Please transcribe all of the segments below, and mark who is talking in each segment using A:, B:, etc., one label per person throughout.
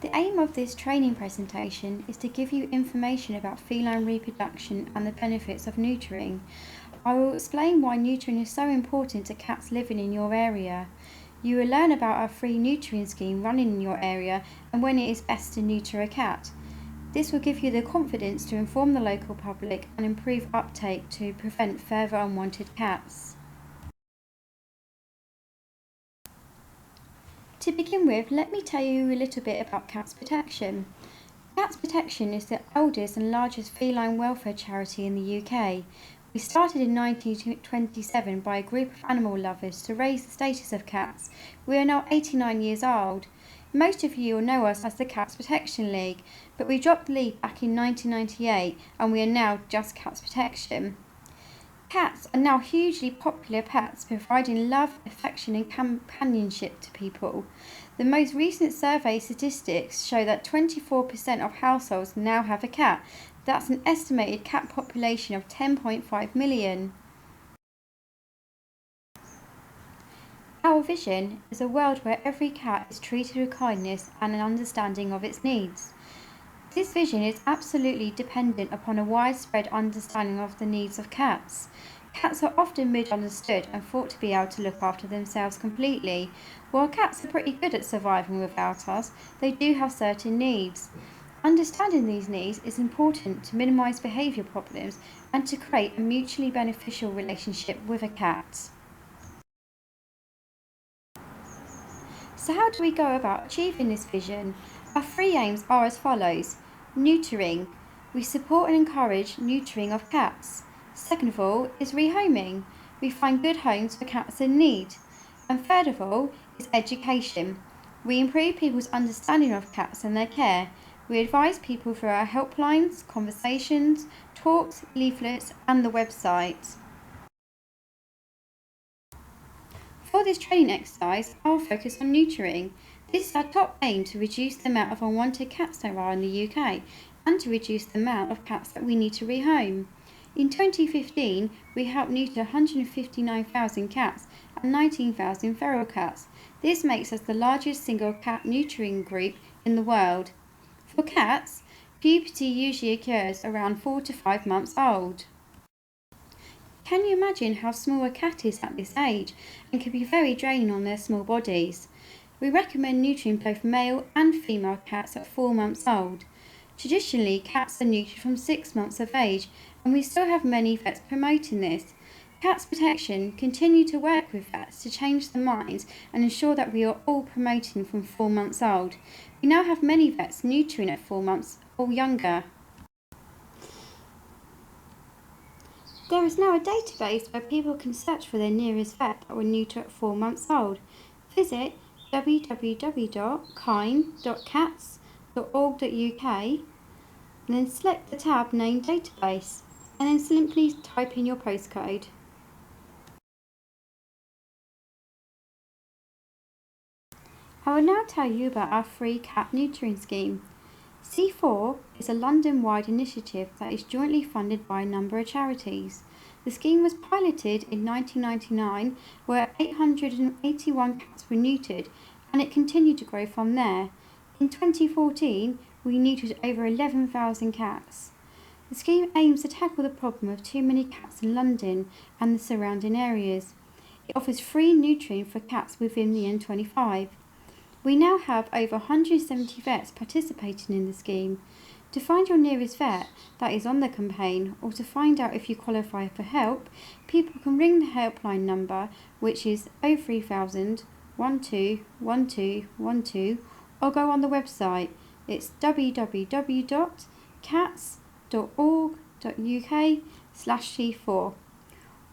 A: The aim of this training presentation is to give you information about feline reproduction and the benefits of neutering. I will explain why neutering is so important to cats living in your area. You will learn about our free neutering scheme running in your area and when it is best to neuter a cat. This will give you the confidence to inform the local public and improve uptake to prevent further unwanted cats. To begin with, let me tell you a little bit about Cats Protection. Cats Protection is the oldest and largest feline welfare charity in the UK. We started in 1927 by a group of animal lovers to raise the status of cats. We are now 89 years old. Most of you will know us as the Cats Protection League, but we dropped the league back in 1998 and we are now just Cats Protection. Cats are now hugely popular pets, providing love, affection and companionship to people. The most recent survey statistics show that 24% of households now have a cat. That's an estimated cat population of 10.5 million. Our vision is a world where every cat is treated with kindness and an understanding of its needs. This vision is absolutely dependent upon a widespread understanding of the needs of cats. Cats are often misunderstood and thought to be able to look after themselves completely. While cats are pretty good at surviving without us, they do have certain needs. Understanding these needs is important to minimise behaviour problems and to create a mutually beneficial relationship with a cat. So how do we go about achieving this vision? Our three aims are as follows. Neutering. We support and encourage neutering of cats. Second of all is rehoming. We find good homes for cats in need. And third of all is education. We improve people's understanding of cats and their care. We advise people through our helplines, conversations, talks, leaflets and the website. For this training exercise, I'll focus on neutering. This is our top aim to reduce the amount of unwanted cats there are in the UK and to reduce the amount of cats that we need to rehome. In 2015, we helped neuter 159,000 cats and 19,000 feral cats. This makes us the largest single cat neutering group in the world. For cats, puberty usually occurs around 4 to 5 months old. Can you imagine how small a cat is at this age and can be very draining on their small bodies? We recommend neutering both male and female cats at 4 months old. Traditionally, cats are neutered from 6 months of age, and we still have many vets promoting this. Cats Protection continue to work with vets to change their minds and ensure that we are all promoting from 4 months old. We now have many vets neutering at 4 months or younger. There is now a database where people can search for their nearest vet that will neuter at 4 months old. Visit www.kind.cats.org.uk and then select the tab named Database and then simply type in your postcode. I will now tell you about our free cat neutering scheme. C4 is a London-wide initiative that is jointly funded by a number of charities. The scheme was piloted in 1999 where 881 cats were neutered and it continued to grow from there. In 2014 we neutered over 11,000 cats. The scheme aims to tackle the problem of too many cats in London and the surrounding areas. It offers free neutering for cats within the N25. We now have over 170 vets participating in the scheme. To find your nearest vet that is on the campaign or to find out if you qualify for help, people can ring the helpline number which is 03000 121212 or go on the website. It's www.cats.org.uk/C4.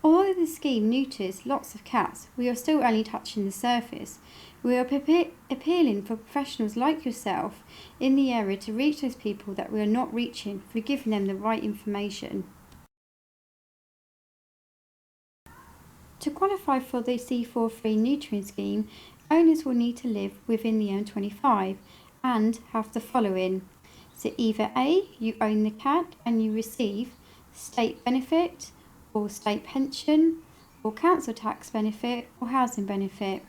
A: Although the scheme neuters lots of cats, we are still only touching the surface. We are appealing for professionals like yourself in the area to reach those people that we are not reaching for giving them the right information. To qualify for the C4 free neutering scheme, owners will need to live within the M25 and have the following. So either A, you own the cat and you receive state benefit or state pension or council tax benefit or housing benefit.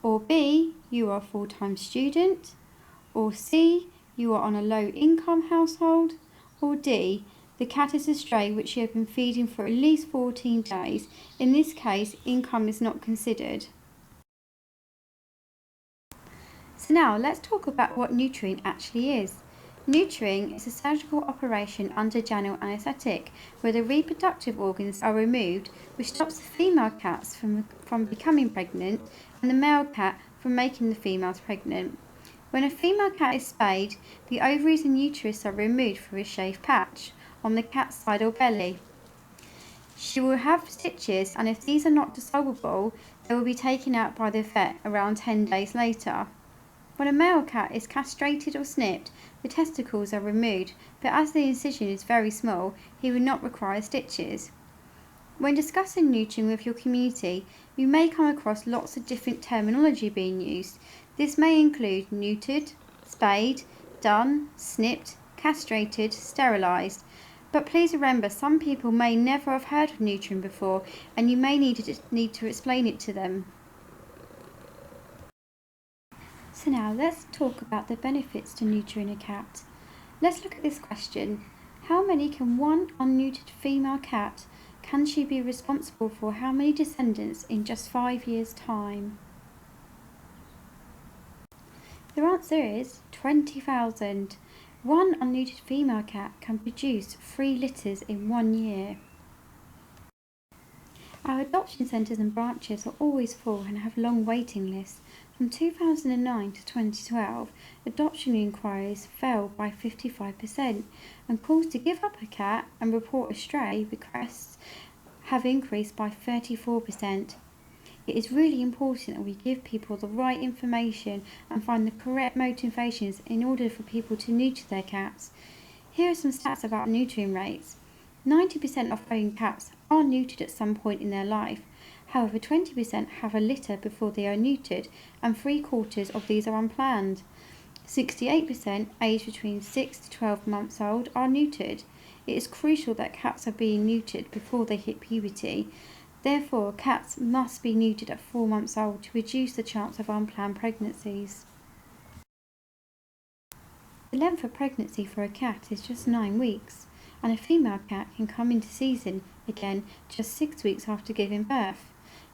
A: Or B, you are a full-time student. Or C, you are on a low income household. Or D, the cat is a stray which you have been feeding for at least 14 days. In this case, income is not considered. So now let's talk about what neutering actually is. Neutering is a surgical operation under general anaesthetic where the reproductive organs are removed, which stops the female cats from becoming pregnant and the male cat from making the females pregnant. When a female cat is spayed, the ovaries and uterus are removed through a shaved patch on the cat's side or belly. She will have stitches, and if these are not dissolvable, they will be taken out by the vet around 10 days later. When a male cat is castrated or snipped, the testicles are removed, but as the incision is very small, he will not require stitches. When discussing neutering with your community, you may come across lots of different terminology being used. This may include neutered, spayed, done, snipped, castrated, sterilised. But please remember, some people may never have heard of neutering before, and you may need to explain it to them. So now let's talk about the benefits to neutering a cat. Let's look at this question. How many can one unneutered female cat, can she be responsible for how many descendants in just 5 years' time? The answer is 20,000. One unneutered female cat can produce 3 litters in 1 year. Our adoption centres and branches are always full and have long waiting lists. From 2009 to 2012, adoption inquiries fell by 55%, and calls to give up a cat and report a stray requests have increased by 34%. It is really important that we give people the right information and find the correct motivations in order for people to neuter their cats. Here are some stats about neutering rates. 90% of owned cats are neutered at some point in their life. However, 20% have a litter before they are neutered, and 3/4 of these are unplanned. 68% aged between 6 to 12 months old are neutered. It is crucial that cats are being neutered before they hit puberty. Therefore, cats must be neutered at 4 months old to reduce the chance of unplanned pregnancies. The length of pregnancy for a cat is just 9 weeks, and a female cat can come into season again just 6 weeks after giving birth.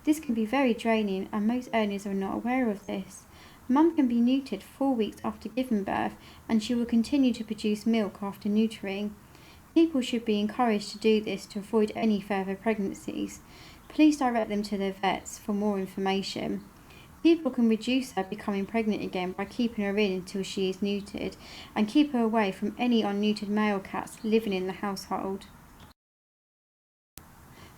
A: This can be very draining, and most owners are not aware of this. Mum can be neutered 4 weeks after giving birth, and she will continue to produce milk after neutering. People should be encouraged to do this to avoid any further pregnancies. Please direct them to their vets for more information. People can reduce her becoming pregnant again by keeping her in until she is neutered, and keep her away from any unneutered male cats living in the household.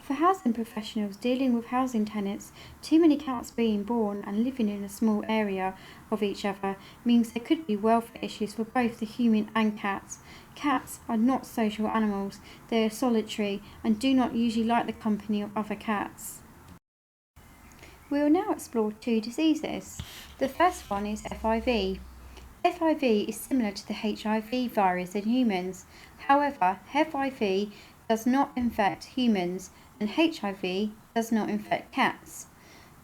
A: For housing professionals dealing with housing tenants, too many cats being born and living in a small area of each other means there could be welfare issues for both the human and cats. Cats are not social animals, they are solitary and do not usually like the company of other cats. We will now explore 2 diseases. The first one is FIV. FIV is similar to the HIV virus in humans. However, FIV does not infect humans, and HIV does not infect cats.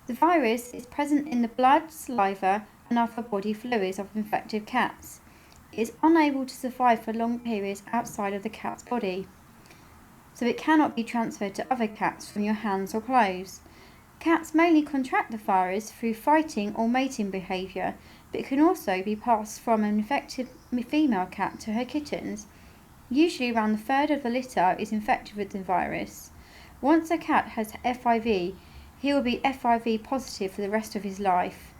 A: The virus is present in the blood, saliva, and other body fluids of infected cats. It is unable to survive for long periods outside of the cat's body, so it cannot be transferred to other cats from your hands or clothes. Cats mainly contract the virus through fighting or mating behaviour, but it can also be passed from an infected female cat to her kittens. Usually around a third of the litter is infected with the virus. Once a cat has FIV, he will be FIV positive for the rest of his life.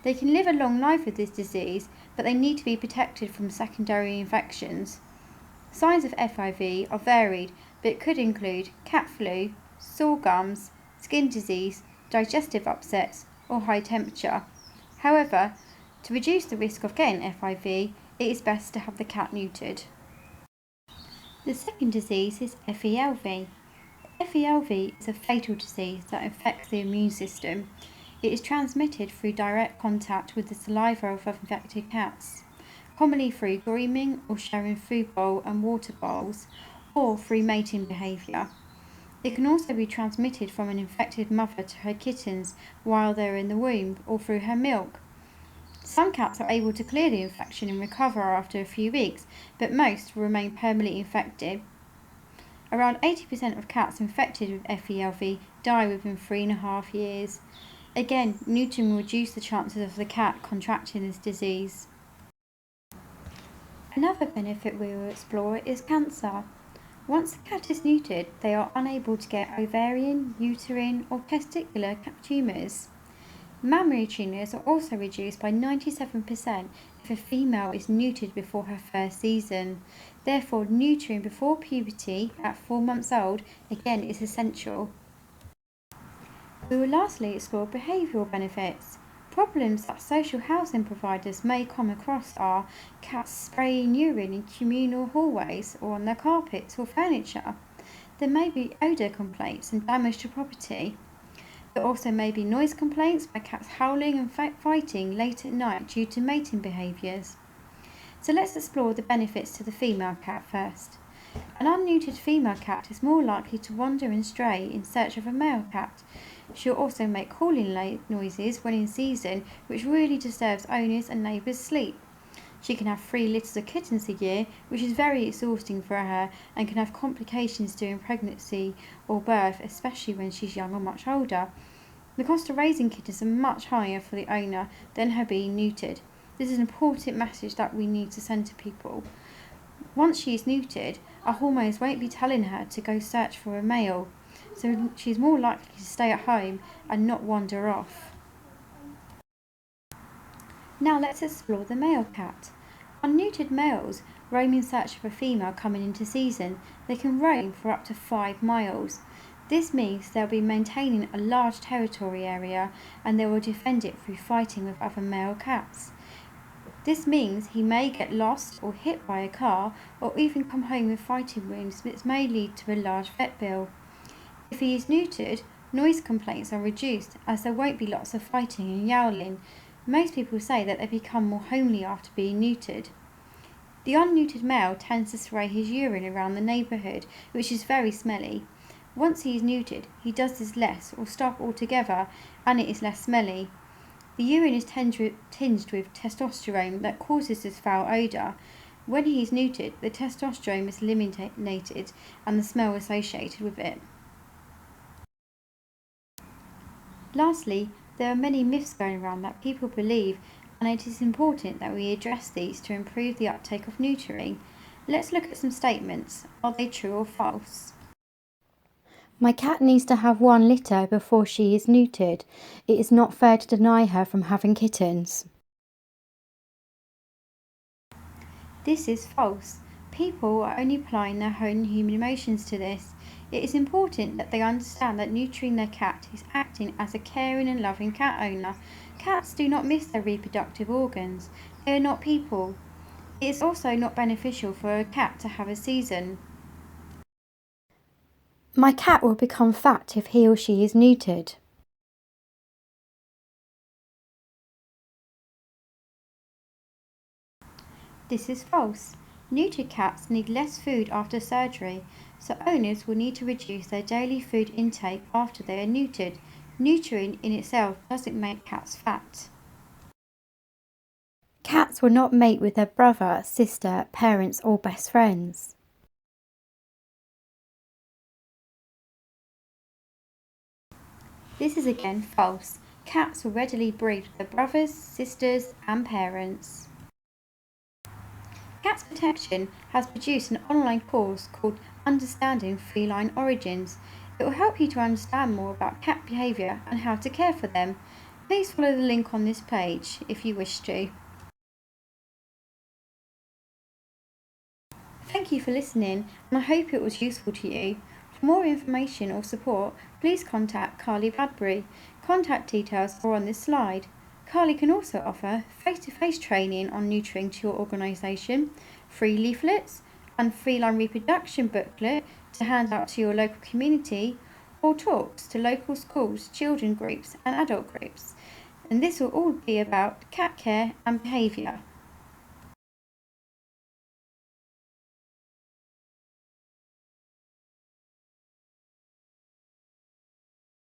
A: They can live a long life with this disease, but they need to be protected from secondary infections. Signs of FIV are varied, but could include cat flu, sore gums, skin disease, digestive upsets, or high temperature. However, to reduce the risk of getting FIV, it is best to have the cat neutered. The second disease is FELV. FELV is a fatal disease that affects the immune system. It is transmitted through direct contact with the saliva of infected cats, commonly through grooming or sharing food bowl and water bowls, or through mating behaviour. It can also be transmitted from an infected mother to her kittens while they are in the womb, or through her milk. Some cats are able to clear the infection and recover after a few weeks, but most will remain permanently infected. Around 80% of cats infected with FELV die within 3.5 years. Again, neutering will reduce the chances of the cat contracting this disease. Another benefit we will explore is cancer. Once the cat is neutered, they are unable to get ovarian, uterine or testicular tumours. Mammary tumours are also reduced by 97% if a female is neutered before her first season. Therefore, neutering before puberty at 4 months old again is essential. We will lastly explore behavioural benefits. Problems that social housing providers may come across are cats spraying urine in communal hallways or on their carpets or furniture. There may be odour complaints and damage to property. There also may be noise complaints by cats howling and fighting late at night due to mating behaviours. So let's explore the benefits to the female cat first. An unneutered female cat is more likely to wander and stray in search of a male cat. She'll also make calling noises when in season, which really disturbs owners and neighbours' sleep. She can have 3 litters of kittens a year, which is very exhausting for her and can have complications during pregnancy or birth, especially when she's young or much older. The cost of raising kittens are much higher for the owner than her being neutered. This is an important message that we need to send to people. Once she is neutered, our hormones won't be telling her to go search for a male, so she's more likely to stay at home and not wander off. Now let's explore the male cat. Unneutered males roam in search of a female coming into season. They can roam for up to 5 miles. This means they'll be maintaining a large territory area and they will defend it through fighting with other male cats. This means he may get lost or hit by a car or even come home with fighting wounds, which may lead to a large vet bill. If he is neutered, noise complaints are reduced as there won't be lots of fighting and yowling. Most people say that they become more homely after being neutered. The unneutered male tends to spray his urine around the neighbourhood, which is very smelly. Once he is neutered, he does this less or stop altogether and it is less smelly. The urine is tinged with testosterone that causes this foul odour. When he is neutered, the testosterone is eliminated and the smell associated with it. Lastly, there are many myths going around that people believe, and it is important that we address these to improve the uptake of neutering. Let's look at some statements. Are they true or false? My cat needs to have 1 litter before she is neutered. It is not fair to deny her from having kittens. This is false. People are only applying their own human emotions to this. It is important that they understand that neutering their cat is acting as a caring and loving cat owner. Cats do not miss their reproductive organs. They are not people. It is also not beneficial for a cat to have a season. My cat will become fat if he or she is neutered. This is false. Neutered cats need less food after surgery, so owners will need to reduce their daily food intake after they are neutered. Neutering in itself doesn't make cats fat. Cats will not mate with their brother, sister, parents or best friends. This is again false. Cats will readily breed with their brothers, sisters and parents. Cats Protection has produced an online course called Understanding Feline Origins. It will help you to understand more about cat behaviour and how to care for them. Please follow the link on this page if you wish to. Thank you for listening and I hope it was useful to you. For more information or support, please contact Carly Bradbury. Contact details are on this slide. Carly can also offer face-to-face training on neutering to your organisation, free leaflets and feline reproduction booklet to hand out to your local community, or talks to local schools, children groups and adult groups. And this will all be about cat care and behaviour.